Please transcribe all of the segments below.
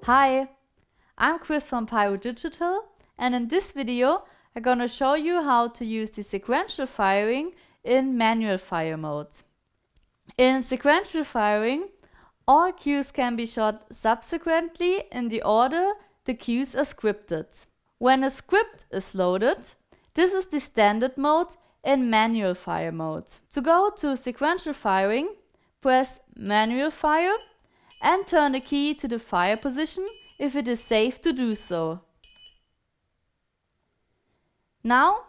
Hi, I'm Chris from Pyrodigital, and in this video I'm gonna show you how to use the sequential firing in manual fire mode. In sequential firing, all cues can be shot subsequently in the order the cues are scripted. When a script is loaded, this is the standard mode in manual fire mode. To go to sequential firing, press manual fire and turn the key to the fire position if it is safe to do so. Now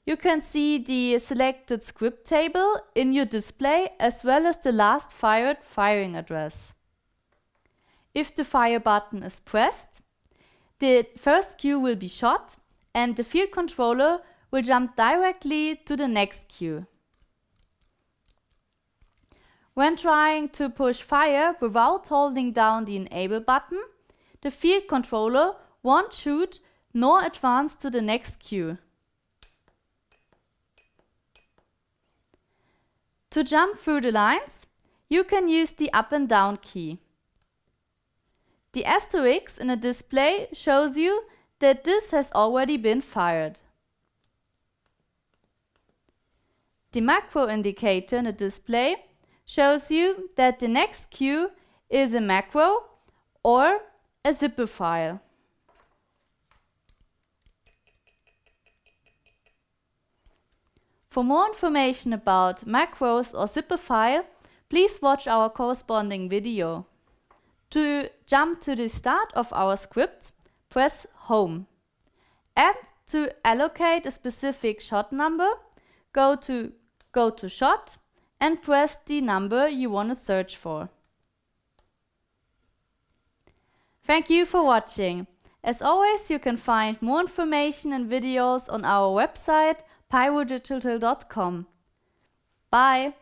you can see the selected script table in your display as well as the last fired firing address. If the fire button is pressed, the first cue will be shot and the field controller will jump directly to the next cue. When trying to push fire without holding down the enable button, the field controller won't shoot nor advance to the next cue. To jump through the lines, you can use the up and down key. The asterisk in the display shows you that this has already been fired. The macro indicator in the display shows you that the next cue is a macro or a zipper file. For more information about macros or zipper file, please watch our corresponding video. To jump to the start of our script, press Home. And to allocate a specific shot number, go to Shot and press the number you want to search for. Thank you for watching. As always, you can find more information and videos on our website pyrodigital.com. Bye!